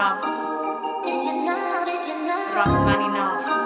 Rob Rachmaninoff.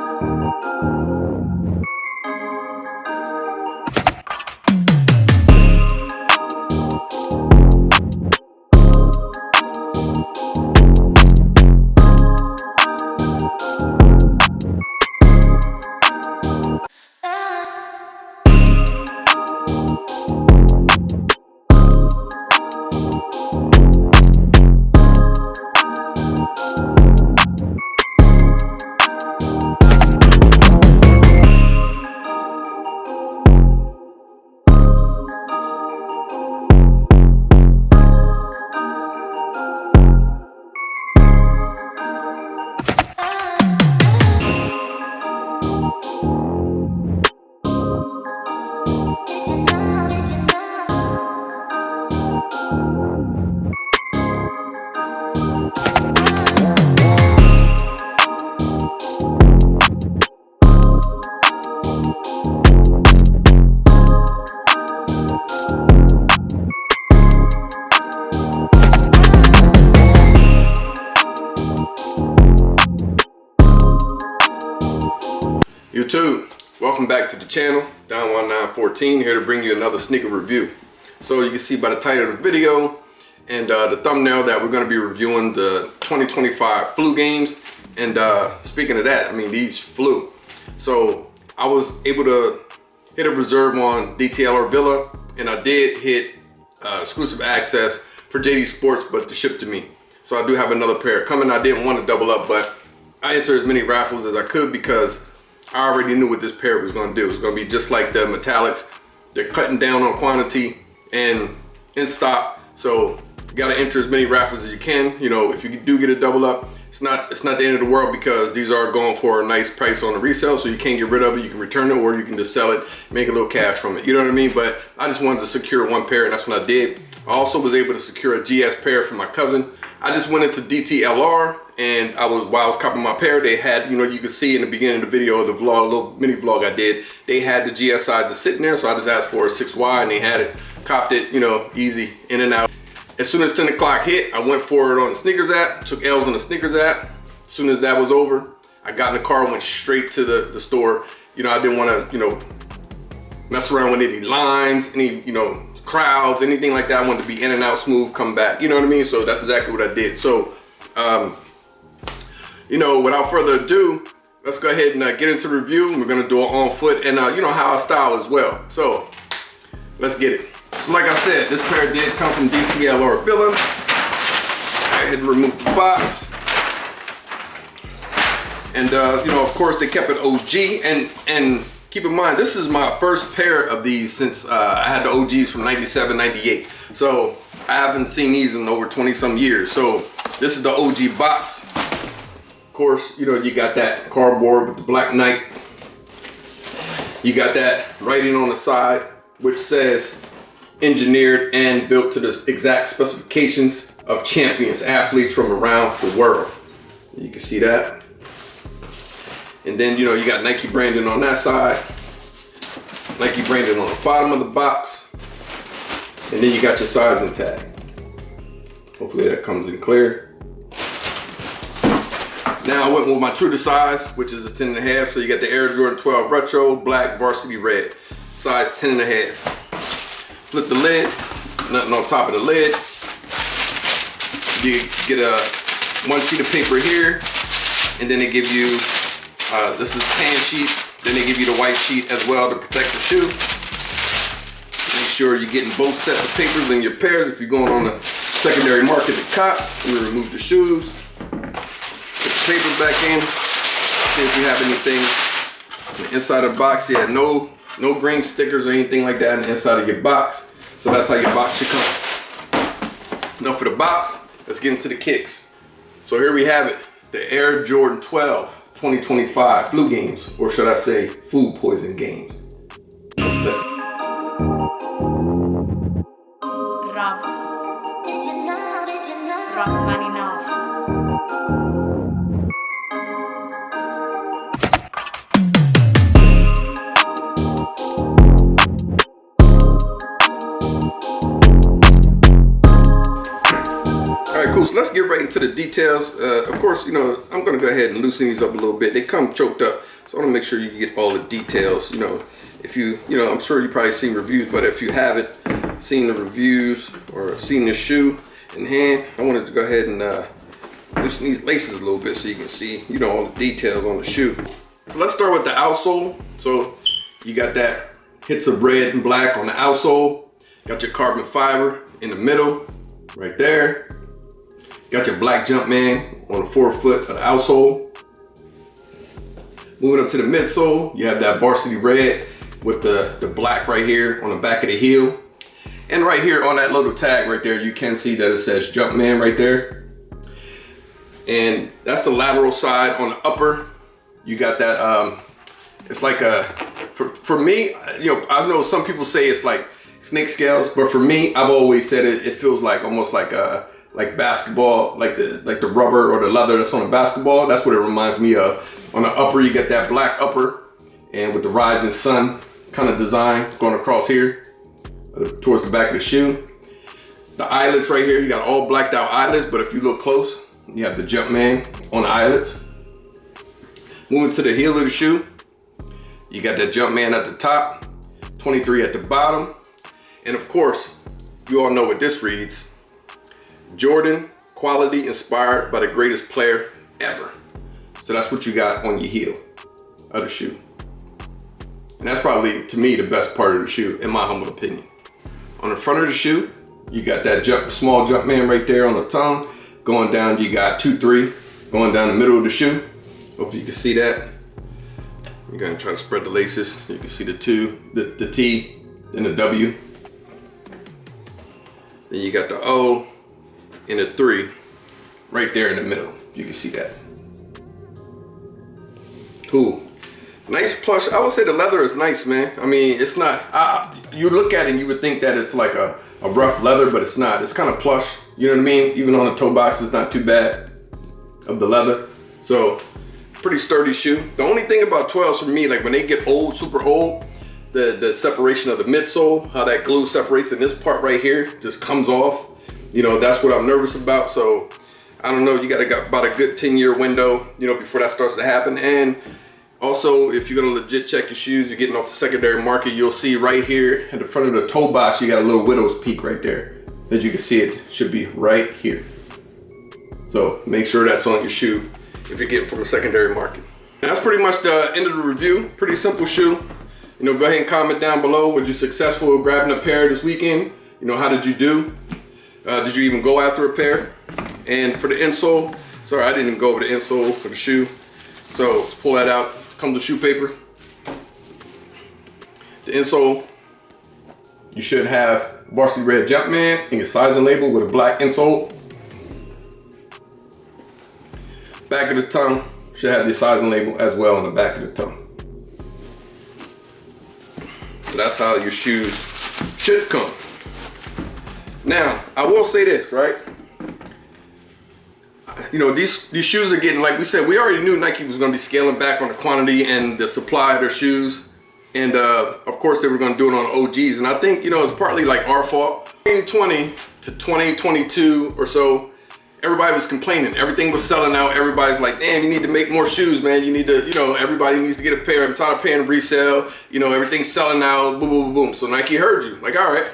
YouTube, welcome back to the channel. Don1914 here to bring you another sneaker review. So you can see by the title of the video and the thumbnail that we're going to be reviewing the 2025 flu games. And speaking of that, I mean, these flew. So I was able to hit a reserve on DTLR Villa, and I did hit exclusive access for JD Sports, but to ship to me. So I do have another pair coming. I didn't want to double up, but I entered as many raffles as I could because I already knew what this pair was going to do. It's going to be just like the metallics. They're cutting down on quantity and in stock. So you got to enter as many raffles as you can. You know, if you do get a double up, it's not the end of the world because these are going for a nice price on the resale. So you can't get rid of it. You can return it or you can just sell it, make a little cash from it. You know what I mean? But I just wanted to secure one pair, and that's what I did. I also was able to secure a GS pair for my cousin. I just went into DTLR, and while I was copping my pair, they had, you know, you can see in the beginning of the video, the vlog, little mini vlog I did, they had the GS sizes sitting there. So I just asked for a 6Y and they had it, copped it, you know, easy in and out. As soon as 10 o'clock hit, I went for it on the sneakers app, took L's on the sneakers app. As soon as that was over, I got in the car, went straight to the store. You know, I didn't want to, you know, mess around with any lines, any, you know, crowds, anything like that. I wanted to be in and out, smooth, come back. You know what I mean? So that's exactly what I did. So, you know, without further ado, let's go ahead and get into the review. We're gonna do it on foot, and you know how I style as well. So let's get it. So like I said, this pair did come from DTLR Villa. I had to remove the box. And you know, of course, they kept it OG. And keep in mind, this is my first pair of these since I had the OGs from 97, 98. So I haven't seen these in over 20 some years. So this is the OG box. Of course, you know, you got that cardboard with the Black Knight. You got that writing on the side, which says engineered and built to the exact specifications of champions, athletes from around the world. You can see that. And then, you know, you got Nike branding on that side, Nike branding on the bottom of the box, and then you got your sizing tag. Hopefully that comes in clear. Now I went with my true to size, which is a 10.5. So you got the Air Jordan 12 Retro, black, varsity red, size 10.5. Flip the lid, nothing on top of the lid. You get one sheet of paper here, and then they give you, this is tan sheet, then they give you the white sheet as well to protect the shoe. Make sure you're getting both sets of papers in your pairs. If you're going on the secondary market to cop, we remove the shoes. Put the papers back in, see if you have anything. On the inside of the box, you have no green stickers or anything like that in the inside of your box. So that's how your box should come. Enough for the box, let's get into the kicks. So here we have it, the Air Jordan 12 2025 flu games, or should I say food poison games. Let's Rob Rachmaninoff. All right, cool. So let's get right into into the details. Of course, you know, I'm gonna go ahead and loosen these up a little bit. They come choked up, so I wanna make sure you get all the details. You know, if you know, I'm sure you probably seen reviews, but if you haven't seen the reviews or seen the shoe in hand, I wanted to go ahead and loosen these laces a little bit so you can see, you know, all the details on the shoe. So let's start with the outsole. So you got that hits of red and black on the outsole. Got your carbon fiber in the middle, right there. Got your black Jumpman on the forefoot of the outsole. Moving up to the midsole, you have that varsity red with the black right here on the back of the heel. And right here on that little tag right there, you can see that it says Jumpman right there. And that's the lateral side. On the upper, you got that, it's like a, for me, you know, I know some people say it's like snake scales, but for me, I've always said it feels like almost like basketball, like the rubber or the leather that's on a basketball. That's what it reminds me of. On the upper, you get that black upper, and with the rising sun kind of design going across here towards the back of the shoe. The eyelets right here, you got all blacked out eyelets, but if you look close, you have the Jumpman on the eyelets. Moving to the heel of the shoe, you got that Jumpman at the top, 23 at the bottom. And of course, you all know what this reads: Jordan, quality inspired by the greatest player ever. So that's what you got on your heel of the shoe. And that's probably, to me, the best part of the shoe, in my humble opinion. On the front of the shoe, you got that small Jumpman right there on the tongue. Going down, you got 2-3 going down the middle of the shoe. Hopefully you can see that. You're gonna try to spread the laces. You can see the 2, the T, then the W. Then you got the O and the 3 right there in the middle. You can see that. Cool. Nice plush. I would say the leather is nice, man. I mean, it's not, you look at it and you would think that it's like a rough leather, but it's not. It's kind of plush, you know what I mean? Even on the toe box, it's not too bad of the leather. So, pretty sturdy shoe. The only thing about 12s for me, like when they get old, super old, the separation of the midsole, how that glue separates in this part right here, just comes off. You know, that's what I'm nervous about. So, I don't know, you got about a good 10-year window, you know, before that starts to happen. And also, if you're gonna legit check your shoes, you're getting off the secondary market, you'll see right here at the front of the toe box, you got a little widow's peak right there. As you can see, it should be right here. So make sure that's on your shoe if you're getting from the secondary market. And that's pretty much the end of the review. Pretty simple shoe. You know, go ahead and comment down below. Was you successful grabbing a pair this weekend? You know, how did you do? Did you even go after a pair? And for the insole, sorry, I didn't even go over the insole for the shoe. So let's pull that out. Come to shoe paper. The insole, you should have varsity red Jumpman and your sizing label with a black insole. Back of the tongue should have the sizing label as well on the back of the tongue. So that's how your shoes should come. Now, I will say this, right? You know, these shoes are getting, like we said, we already knew Nike was going to be scaling back on the quantity and the supply of their shoes. And of course, they were going to do it on OGs. And I think, you know, it's partly like our fault. 2020 to 2022 or so, everybody was complaining. Everything was selling out. Everybody's like, damn, you need to make more shoes, man. You need to, you know, everybody needs to get a pair. I'm tired of paying resale. You know, everything's selling out, boom, boom, boom. So Nike heard you. Like, all right,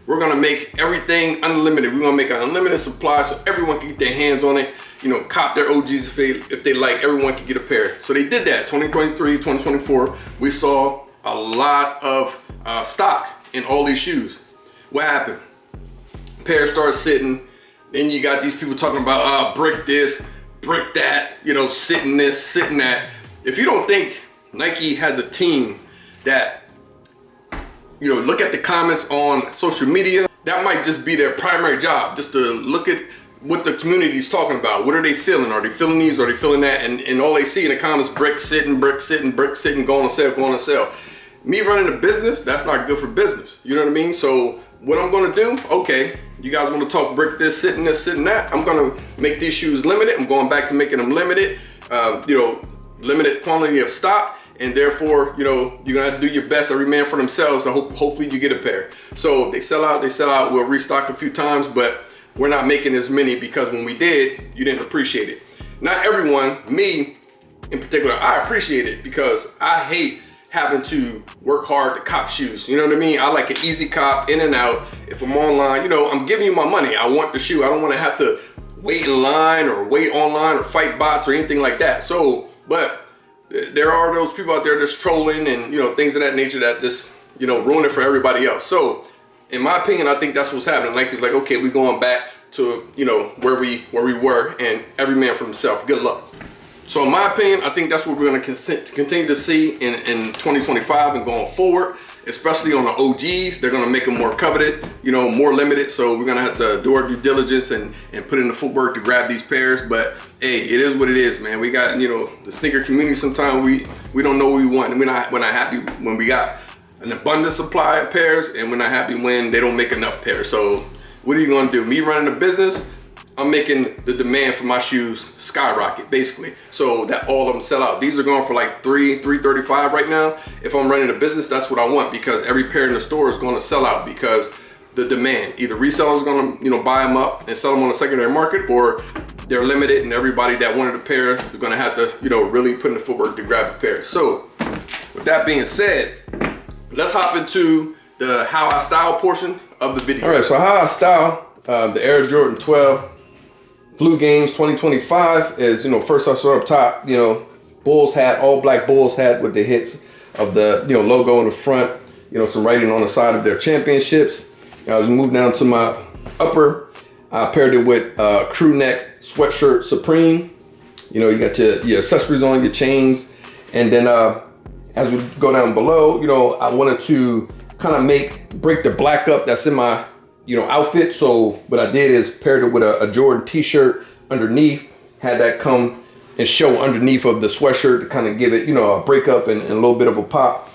we're gonna make everything unlimited. We're gonna make an unlimited supply so everyone can get their hands on it. You know, cop their OGs if they like, everyone can get a pair. So they did that, 2023, 2024. We saw a lot of stock in all these shoes. What happened? Pairs started sitting. Then you got these people talking about brick this, brick that, you know, sitting this, sitting that. If you don't think Nike has a team that, you know, look at the comments on social media, that might just be their primary job, just to look at what the community is talking about. What are they feeling? Are they feeling these? Are they feeling that? And all they see in the comments, brick sitting, brick sitting, brick sitting, going on sale, going on sale. Me running a business, that's not good for business. You know what I mean? So what I'm gonna do, okay, you guys wanna talk brick this, sitting that, I'm gonna make these shoes limited. I'm going back to making them limited, you know, limited quantity of stock. And therefore, you know, you're gonna have to do your best, every man for themselves. So hopefully you get a pair. So if they sell out, they sell out. We'll restock a few times, but we're not making as many because when we did, you didn't appreciate it. Not everyone, me in particular, I appreciate it because I hate having to work hard to cop shoes. You know what I mean? I like an easy cop, in and out. If I'm online, you know, I'm giving you my money. I want the shoe. I don't want to have to wait in line or wait online or fight bots or anything like that. So, but there are those people out there that's trolling and, you know, things of that nature that just, you know, ruin it for everybody else. So in my opinion, I think that's what's happening. Like, it's like, okay, we're going back to, you know, where we were, and every man for himself. Good luck. So in my opinion, I think that's what we're going to continue to see in 2025 and going forward, especially on the OGs. They're going to make them more coveted, you know, more limited. So we're going to have to do our due diligence and put in the footwork to grab these pairs. But hey, it is what it is, man. We got, you know, the sneaker community. Sometimes we don't know what we want, and we're not happy when we got an abundant supply of pairs, and we're not happy when they don't make enough pairs. So what are you going to do? Me running a business, I'm making the demand for my shoes skyrocket, basically, so that all of them sell out. These are going for like $335 right now. If I'm running a business, that's what I want, because every pair in the store is going to sell out because the demand. Either resellers are going to, you know, buy them up and sell them on the secondary market, or they're limited, and everybody that wanted a pair is going to have to, you know, really put in the footwork to grab a pair. So with that being said, let's hop into the how I style portion of the video. All right, so how I style the Air Jordan 12 Flu Games 2025 is, you know, first I start up top, you know, Bulls hat, all black Bulls hat with the hits of the, you know, logo in the front, you know, some writing on the side of their championships. I was moved down to my upper. I paired it with crew neck sweatshirt Supreme. You know, you got your accessories on, your chains, and then as we go down below, you know, I wanted to kind of break the black up that's in my, you know, outfit. So what I did is paired it with a Jordan t-shirt underneath, had that come and show underneath of the sweatshirt to kind of give it, you know, a break up and a little bit of a pop.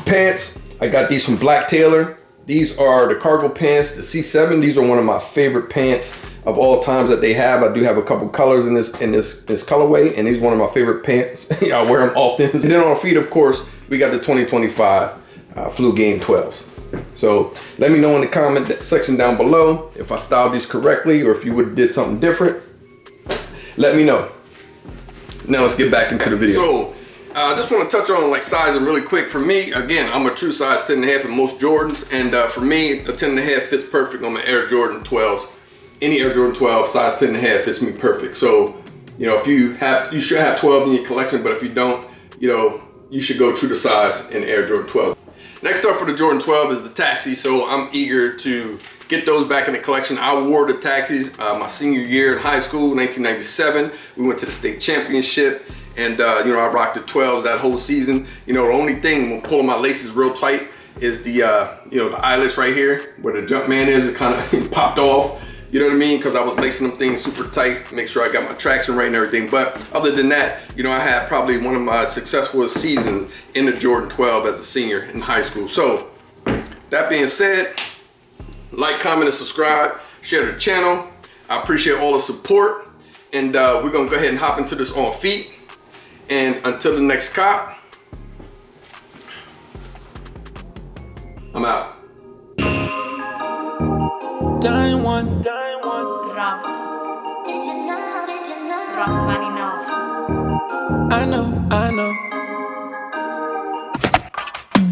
Pants, I got these from Black Taylor. These are the cargo pants, the C7. These are one of my favorite pants of all times that they have. I do have a couple colors in this colorway, and these are one of my favorite pants. I wear them often. And then on our feet, of course, we got the 2025 Flu Game 12s. So let me know in the comment section down below if I styled these correctly, or if you would have did something different. Let me know. Now let's get back into the video. So I just want to touch on like sizing really quick. For me, again, I'm a true size 10.5 in most Jordans, and for me, a 10.5 fits perfect on my Air Jordan 12s. Any Air Jordan 12 size 10.5 fits me perfect. So, you know, if you should have 12 in your collection, but if you don't, you know, you should go true to size in Air Jordan 12. Next up for the Jordan 12 is the Taxi. So I'm eager to get those back in the collection. I wore the Taxis my senior year in high school, 1997. We went to the state championship, and you know, I rocked the 12s that whole season. You know, the only thing when pulling my laces real tight is the you know, the eyelets right here where the jump man is. It kind of popped off. You know what I mean? Because I was lacing them things super tight, make sure I got my traction right and everything. But other than that, you know, I had probably one of my successfulest seasons in the Jordan 12 as a senior in high school. So that being said, like, comment, and subscribe. Share the channel. I appreciate all the support. And we're gonna go ahead and hop into this on feet. And until the next cop, I'm out. Dying one. Rob. Rachmaninoff. I know.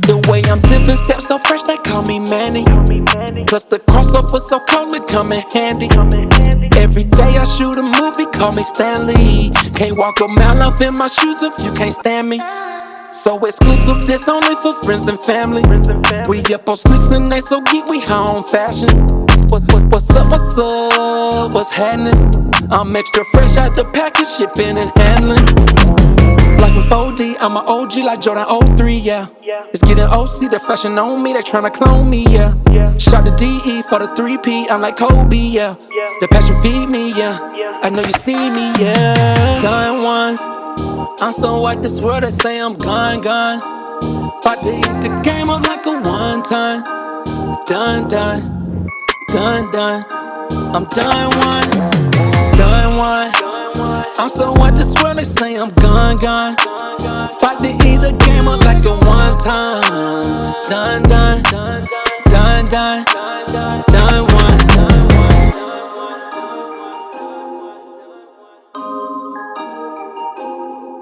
The way I'm dipping steps so fresh, they call me Manny. Plus the crossover so cold, it come in handy. Every day I shoot a movie, call me Stanley. Can't walk a mile off in my shoes if you can't stand me. So exclusive, this only for friends and family. We up on sneaks and they so geek, we high on fashion. What's up, what's happening? I'm extra fresh out the package, shipping and handling. Life in 4D, I'm an OG like Jordan 03, yeah. It's getting OC, the fashion on me, they tryna clone me, yeah. Shot the DE for the 3P, I'm like Kobe, yeah. The passion feed me, yeah. I know you see me, yeah. Dying one. I'm so white, this world, they say I'm gone. About to eat the game up like a one time. Done. I'm done one. I'm so white, this world, they say I'm gone. About to eat the game up like a one time. Done one.